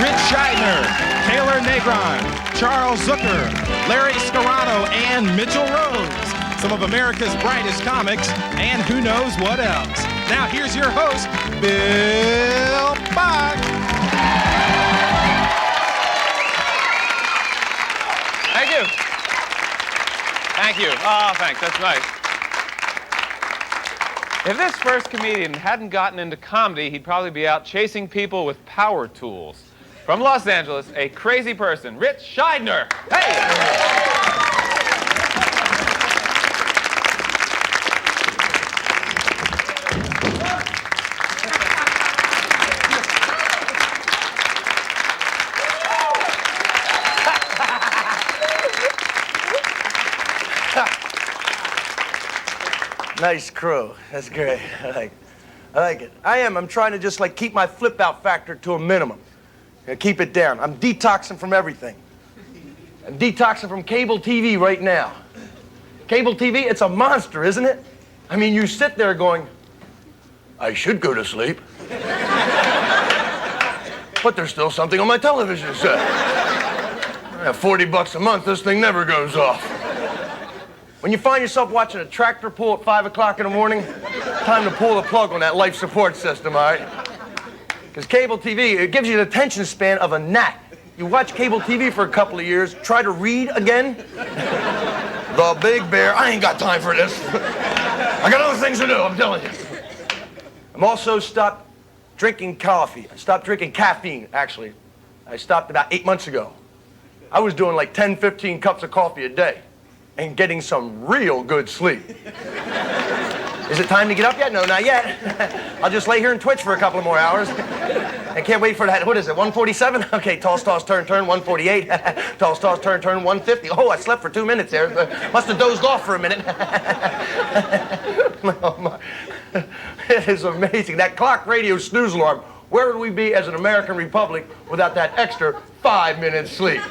Rich Scheidner, Taylor Negron, Charles Zucker, Larry Scarano, and Mitchell Rose. Some of America's brightest comics, and who knows what else. Now here's your host, Bill Boggs. Thank you. Thank you. Oh, thanks. That's nice. If this first comedian hadn't gotten into comedy, he'd probably be out chasing people with power tools. From Los Angeles, a crazy person, Rich Scheidner. Hey! Nice crew. That's great. I like it. I'm trying to just keep my flip out factor to a minimum. Keep it down. I'm detoxing from everything. I'm detoxing from cable TV right now. Cable TV, it's a monster, isn't it? I mean, you sit there going, I should go to sleep. But there's still something on my television set. At $40 a month, this thing never goes off. When you find yourself watching a tractor pull at 5 o'clock in the morning, time to pull the plug on that life support system, all right? Because cable TV, it gives you an attention span of a gnat. You watch cable TV for a couple of years, try to read again. The Big Bear, I ain't got time for this. I got other things to do, I'm telling you. I'm also stopped drinking coffee. I stopped drinking caffeine, actually. I stopped about 8 months ago. I was doing like 10, 15 cups of coffee a day and getting some real good sleep. Is it time to get up yet? No, not yet. I'll just lay here and twitch for a couple of more hours. I can't wait for that. What is it, 147? Okay, toss, turn, 148. Toss, turn, 150. Oh, I slept for 2 minutes there. Must have dozed off for a minute. Oh, my. It is amazing. That clock radio snooze alarm. Where would we be as an American republic without that extra 5 minutes sleep?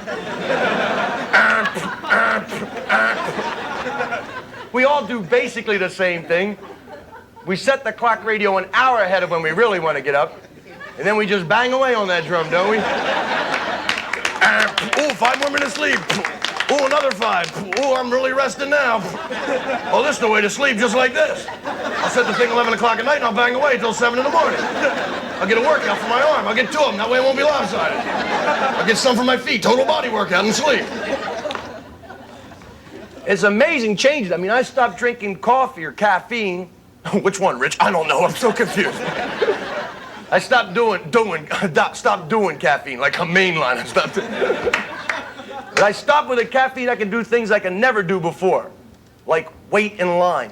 We all do basically the same thing. We set the clock radio an hour ahead of when we really want to get up, and then we just bang away on that drum, don't we? Oh, 5 more minutes sleep. Oh, another 5. Oh, I'm really resting now. Oh, this is the way to sleep, just like this. I'll set the thing 11 o'clock at night and I'll bang away till 7 in the morning. I'll get a workout for my arm. I'll get 2 of them. That way it won't be lopsided. I'll get some for my feet. Total body workout and sleep. It's amazing changes. I mean, I stopped drinking coffee or caffeine. Which one, Rich? I don't know. I'm so confused. I stopped doing caffeine, like a mainline. But I stopped with the caffeine. I can do things I can never do before, like wait in line.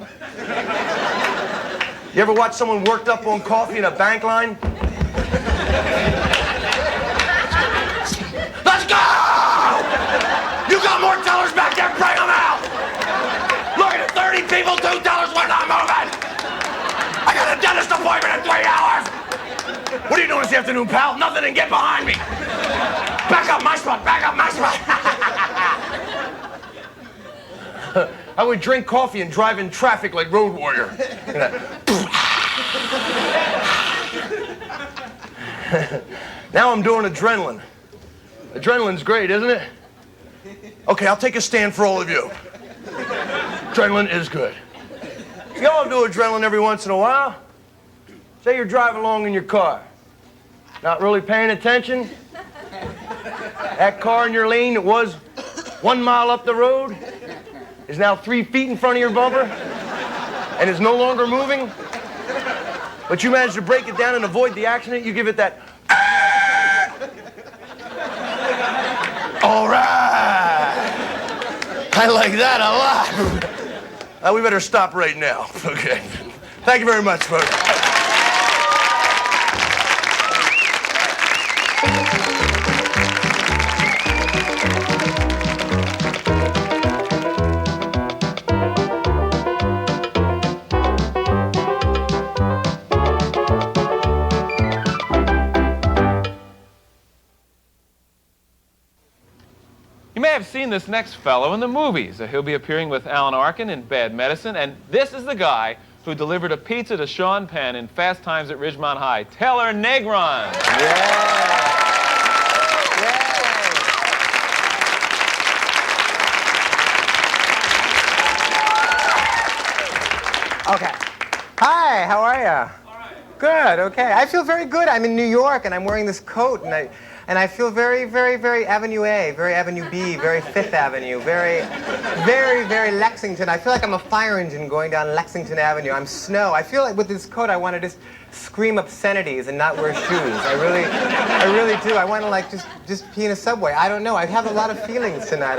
You ever watch someone worked up on coffee in a bank line? Let's go! You got more tellers back there, bring them out! Look at it, 30 people, $2, we're not moving! I got a dentist appointment in 3 hours! What are you doing this afternoon, pal? Nothing, and get behind me! Back up my spot, back up my spot! I would drink coffee and drive in traffic like Road Warrior. Now I'm doing adrenaline. Adrenaline's great, isn't it? Okay, I'll take a stand for all of you. Adrenaline is good. You all do adrenaline every once in a while. Say you're driving along in your car, not really paying attention. That car in your lane that was 1 mile up the road is now 3 feet in front of your bumper and is no longer moving. But you managed to break it down and avoid the accident. You give it that. All right. I like that a lot. We better stop right now. Okay. Thank you very much, folks. You may have seen this next fellow in the movies. He'll be appearing with Alan Arkin in Bad Medicine, and this is the guy who delivered a pizza to Sean Penn in Fast Times at Ridgemont High, Taylor Negron. Yeah. Okay. Hi, how are you? All right. Good, okay. I feel very good. I'm in New York and I'm wearing this coat and I feel very, very, very Avenue A, very Avenue B, very Fifth Avenue, very, very, very Lexington. I feel like I'm a fire engine going down Lexington Avenue. I'm snow. I feel like with this coat I want to just scream obscenities and not wear shoes. I really do. I want to like just pee in a subway. I don't know. I have a lot of feelings tonight.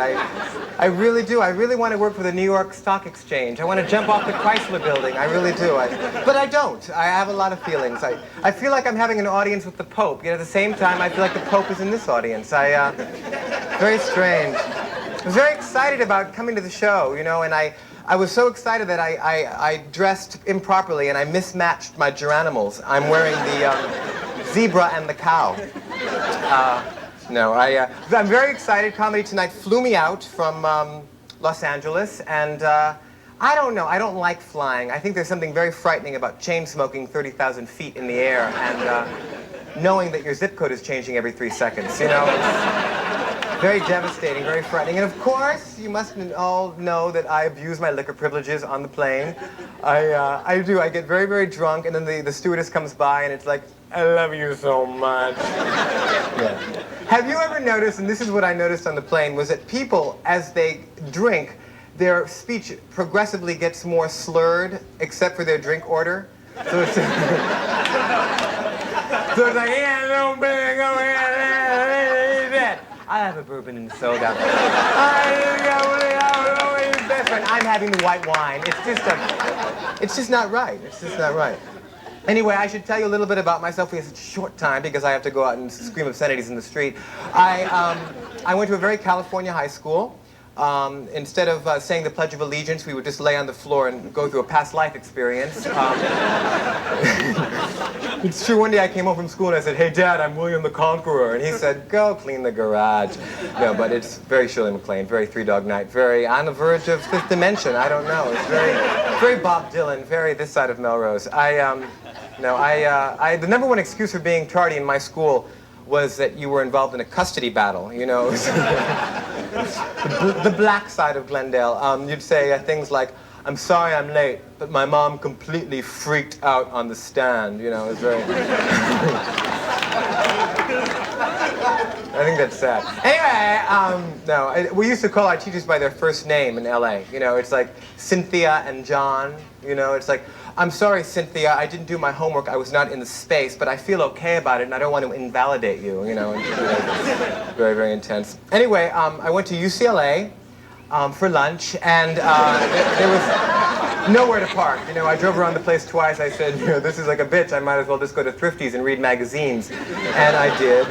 I really do. I really want to work for the New York Stock Exchange. I want to jump off the Chrysler building. I really do. But I don't. I have a lot of feelings. I feel like I'm having an audience with the Pope. Yet at the same time, I feel like the Pope is in this audience. Very strange. I was very excited about coming to the show, you know, and I was so excited that I dressed improperly and I mismatched my geranimals. I'm wearing the zebra and the cow. I'm very excited. Comedy Tonight flew me out from Los Angeles, and I don't know. I don't like flying. I think there's something very frightening about chain smoking 30,000 feet in the air and knowing that your zip code is changing every 3 seconds. You know, it's very devastating, very frightening. And of course, you must all know that I abuse my liquor privileges on the plane. I do. I get very, very drunk, and then the stewardess comes by, and it's like, I love you so much. Yeah. Have you ever noticed, and this is what I noticed on the plane, was that people, as they drink, their speech progressively gets more slurred, except for their drink order. So it's, so it's like, yeah, no big, oh, yeah, I'll have a bourbon and soda. I'm having the white wine. It's just not right. It's just not right. Anyway, I should tell you a little bit about myself. We have such a short time because I have to go out and scream obscenities in the street. I went to a very California high school. Instead of saying the Pledge of Allegiance, we would just lay on the floor and go through a past life experience. It's true, one day I came home from school and I said, hey, Dad, I'm William the Conqueror. And he said, go clean the garage. No, but it's very Shirley MacLaine, very Three Dog Night, very on the verge of fifth dimension. I don't know. It's very Bob Dylan, very this side of Melrose. The number one excuse for being tardy in my school was that you were involved in a custody battle, you know. The black side of Glendale. You'd say things like, I'm sorry I'm late, but my mom completely freaked out on the stand. You know, it was very... I think that's sad. Anyway, we used to call our teachers by their first name in L.A. You know, it's like Cynthia and John. You know, it's like, I'm sorry, Cynthia, I didn't do my homework. I was not in the space, but I feel okay about it, and I don't want to invalidate you. You know, very, very intense. Anyway, I went to UCLA for lunch, and there was nowhere to park. You know, I drove around the place twice. I said, you know, this is like a bitch. I might as well just go to Thrifty's and read magazines. And I did.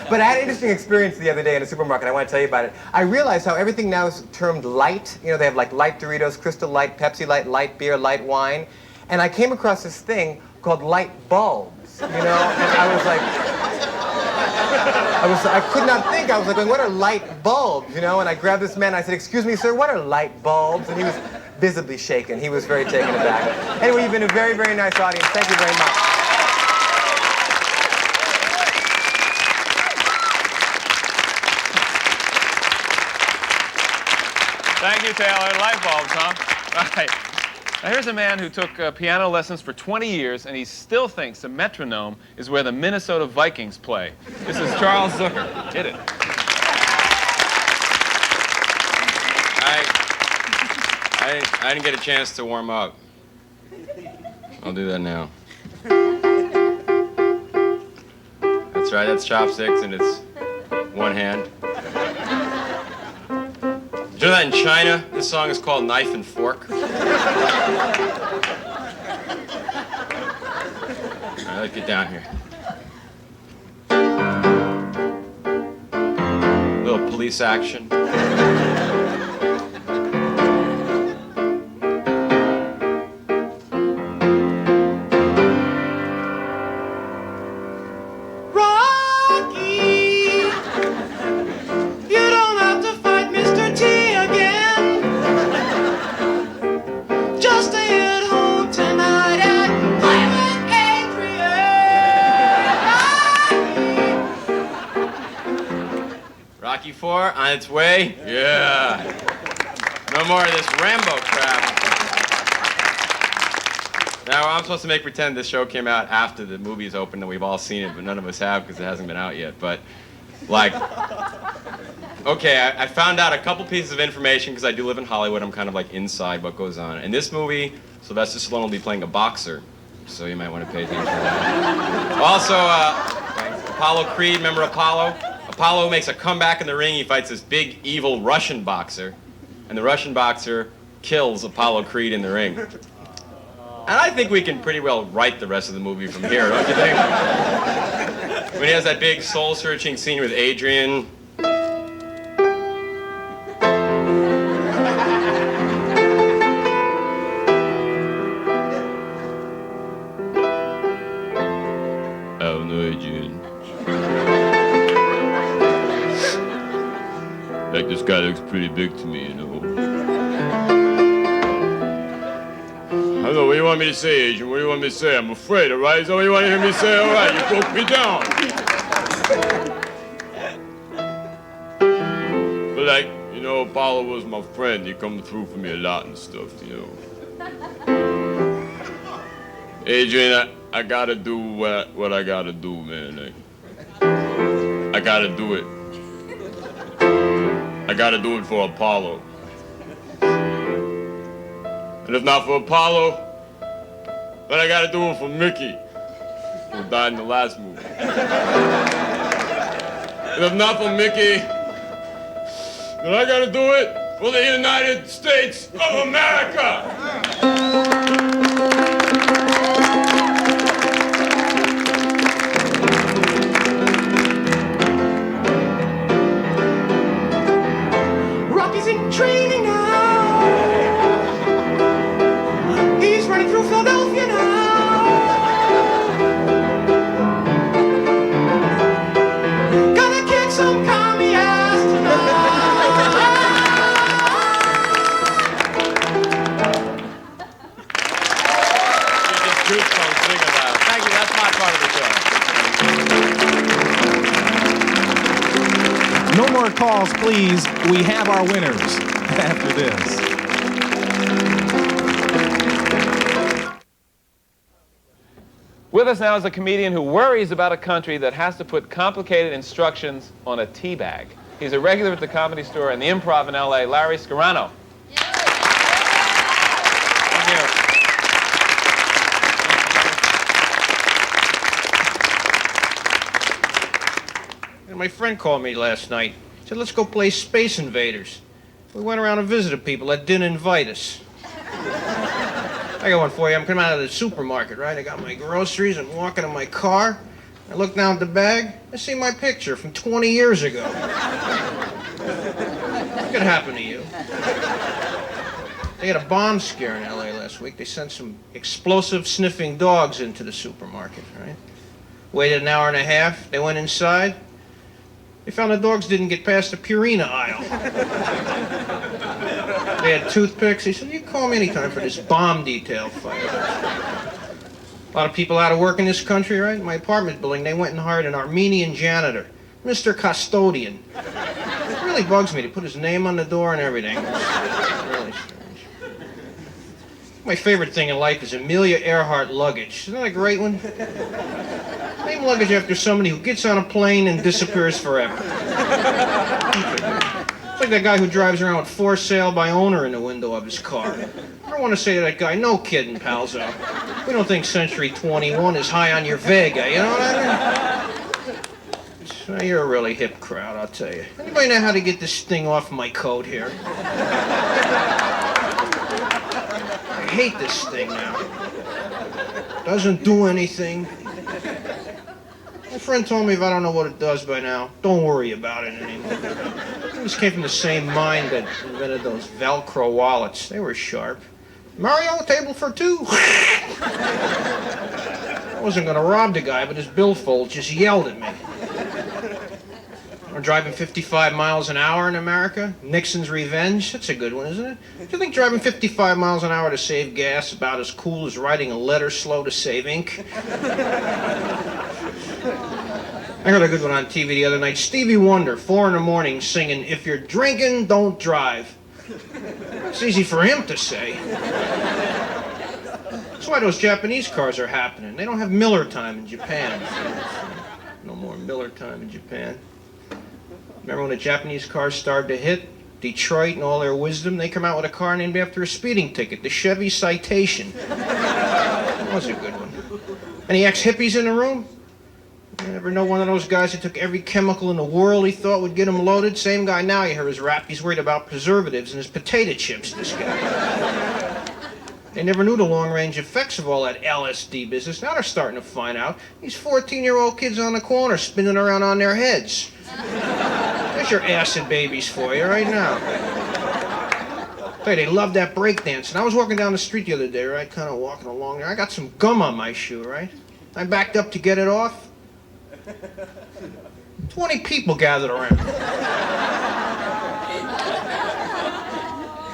But I had an interesting experience the other day in a supermarket. I want to tell you about it. I realized how everything now is termed light. You know, they have like light Doritos, Crystal Light, Pepsi Light, light beer, light wine. And I came across this thing called light bulbs. You know, and I was like, I could not think. I was like, what are light bulbs? You know, and I grabbed this man. I said, excuse me, sir, what are light bulbs? And he was visibly shaken. He was very taken aback. Anyway, you've been a very, very nice audience. Thank you very much. Thank you, Taylor. Light bulbs, huh? All right. Now, here's a man who took piano lessons for 20 years, and he still thinks the metronome is where the Minnesota Vikings play. This is Charles Zucker. Hit it. I didn't get a chance to warm up. I'll do that now. That's right, that's chopsticks, and it's one hand. Did you know that in China, this song is called Knife and Fork? All right, let's get down here. A little police action. Rocky IV on its way? Yeah. No more of this Rambo crap. Now, I'm supposed to make pretend this show came out after the movie's opened and we've all seen it, but none of us have because it hasn't been out yet. But, like, okay, I found out a couple pieces of information because I do live in Hollywood. I'm kind of like inside what goes on. In this movie, Sylvester Stallone will be playing a boxer, so you might want to pay attention to that. Also, Apollo Creed, remember Apollo? Apollo makes a comeback in the ring. He fights this big, evil Russian boxer, and the Russian boxer kills Apollo Creed in the ring. And I think we can pretty well write the rest of the movie from here, don't you think? When he has that big soul-searching scene with Adrian. Oh, no, Adrian. Like, this guy looks pretty big to me, you know. I don't know, what do you want me to say, Adrian? What do you want me to say? I'm afraid, all right? Is that what you want to hear me say? All right, you broke me down. But like, you know, Apollo was my friend. He come through for me a lot and stuff, you know. Adrian, I gotta do what I gotta do, man. Like, I gotta do it. I gotta do it for Apollo. And if not for Apollo, then I gotta do it for Mickey, who died in the last movie. And if not for Mickey, then I gotta do it for the United States of America! Rocky's in training now. He's running through Philadelphia now. Gonna kick some commie ass Thank you, that's my part of the show. No more calls, please. We have our winners after this. With us now is a comedian who worries about a country that has to put complicated instructions on a tea bag. He's a regular at the Comedy Store and the Improv in L.A., Larry Scarano. Thank you. And my friend called me last night. He said, let's go play Space Invaders. We went around and visited people that didn't invite us. I got one for you. I'm coming out of the supermarket, right? I got my groceries. I'm walking in my car. I look down at the bag. I see my picture from 20 years ago. What could happen to you? They had a bomb scare in L.A. last week. They sent some explosive sniffing dogs into the supermarket, right? Waited an hour and a half. They went inside. They found the dogs didn't get past the Purina aisle. They had toothpicks. He said, you can call me anytime for this bomb detail fight. A lot of people out of work in this country, right? In my apartment building, they went and hired an Armenian janitor, Mr. Custodian. It really bugs me to put his name on the door and everything. It's really strange. My favorite thing in life is Amelia Earhart luggage. Isn't that a great one? Name luggage after somebody who gets on a plane and disappears forever. It's like that guy who drives around with for sale by owner in the window of his car. I don't want to say to that guy, no kidding, palzo. We don't think Century 21 is high on your Vega, you know what I mean? You're a really hip crowd, I'll tell you. Anybody know how to get this thing off my coat here? I hate this thing now. Doesn't do anything. My friend told me if I don't know what it does by now, don't worry about it anymore. This came from the same mind that invented those Velcro wallets. They were sharp. Mario, table for two. I wasn't going to rob the guy, but his billfold just yelled at me. We're driving 55 miles an hour in America. Nixon's Revenge. That's a good one, isn't it? Do you think driving 55 miles an hour to save gas is about as cool as writing a letter slow to save ink? I heard a good one on TV the other night. Stevie Wonder, 4 in the morning, singing, if you're drinking, don't drive. It's easy for him to say. That's why those Japanese cars are happening. They don't have Miller time in Japan. No more Miller time in Japan. Remember when the Japanese cars started to hit? Detroit and all their wisdom, they come out with a car named after a speeding ticket, the Chevy Citation. That was a good one. Any ex-hippies in the room? You ever know one of those guys who took every chemical in the world he thought would get him loaded? Same guy now, you hear his rap, he's worried about preservatives and his potato chips, this guy. They never knew the long-range effects of all that LSD business. Now they're starting to find out. These 14-year-old kids on the corner spinning around on their heads. There's your acid babies for you right now. Hey, they love that breakdance. And I was walking down the street the other day, right? Kind of walking along there. I got some gum on my shoe, right? I backed up to get it off. 20 people gathered around.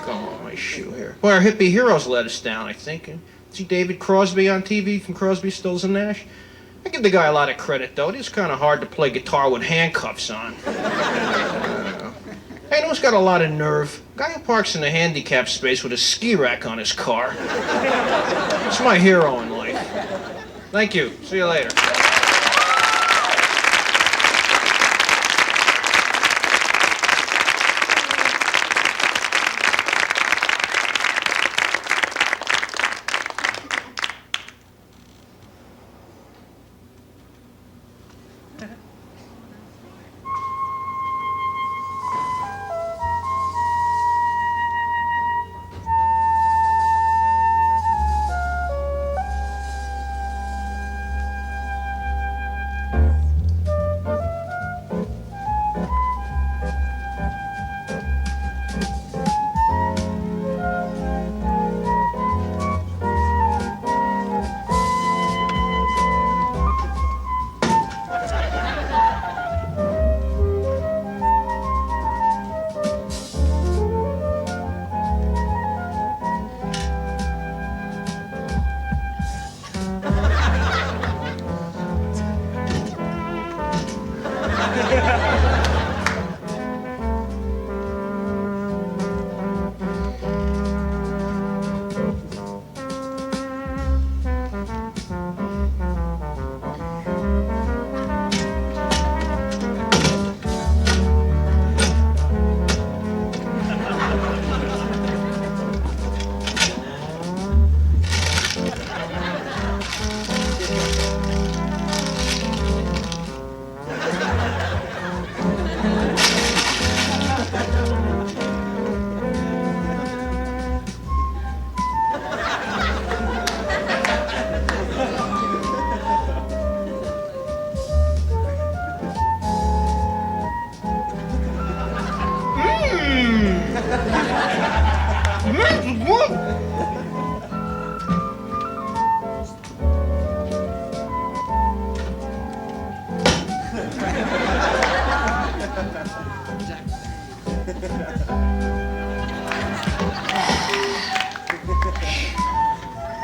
Gum on my shoe here. Boy, our hippie heroes let us down, I think. See David Crosby on TV from Crosby, Stills and Nash? I give the guy a lot of credit, though. It is kind of hard to play guitar with handcuffs on. Hey, who's got a lot of nerve? Guy who parks in the handicap space with a ski rack on his car. It's my hero in life. Thank you. See you later.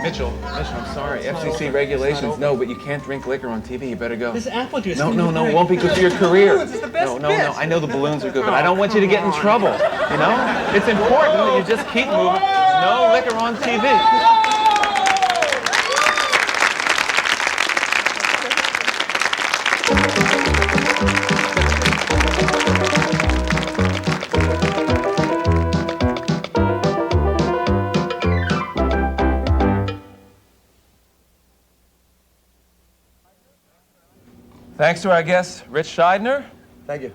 Mitchell, I'm sorry. FCC regulations, no, but you can't drink liquor on TV. You better go. This apple juice. No, it won't be good for your career. No. I know the balloons are good, but I don't want you to get in trouble. You know? It's important that you just keep moving. No liquor on TV. Thanks to our guests, Rich Scheidner. Thank you.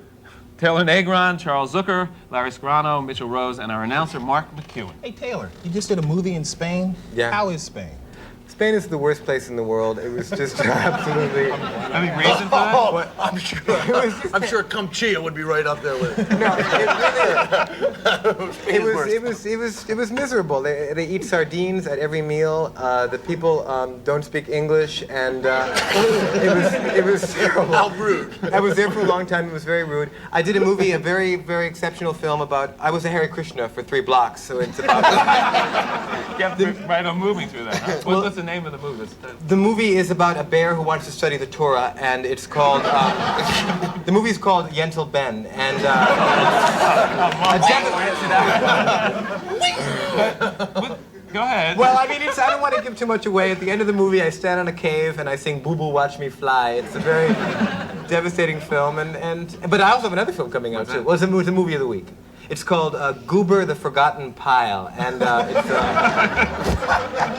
Taylor Negron, Charles Zucker, Larry Scarano, Mitchell Rose, and our announcer, Mark McEwen. Hey, Taylor, you just did a movie in Spain? Yeah. How is Spain? Spain is the worst place in the world. It was just absolutely... Any reason for that? Oh, I'm sure Cum-Chia would be right up there with it. No, it was miserable. They eat sardines at every meal. The people don't speak English, and it was terrible. How rude. I was there for a long time. It was very rude. I did a movie, a very, very exceptional film about. I was a Hare Krishna for 3 blocks, so it's about. Right on moving through that. Huh? What's the name of the movie? The movie is about a bear who wants to study the Torah, and it's called. The movie is called Yentl Ben, and. Go ahead. ahead. Well, I mean, I don't want to give too much away. At the end of the movie, I stand in a cave and I sing "Boo Boo, Watch Me Fly." It's a very devastating film, but I also have another film coming out too. Well, it's a movie of the week. It's called Goober the Forgotten Pile, and it's.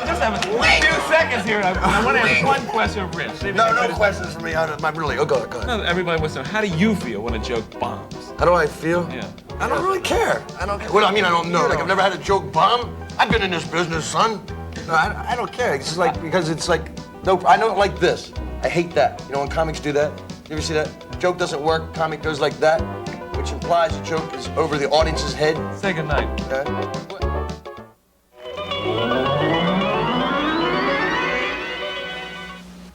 Just have a few seconds here. I want to ask one question of Rich. No questions for me. I'm really. Oh, go ahead. No, everybody wants to know, how do you feel when a joke bombs? How do I feel? Yeah. I don't really care. I don't care. Well, I mean, I don't know. Like, I've never had a joke bomb. I've been in this business, son. No, I don't care. It's just like, because it's like, no, I don't like this. I hate that. You know, when comics do that, you ever see that? Joke doesn't work, comic goes like that, which implies the joke is over the audience's head. Say goodnight. Okay?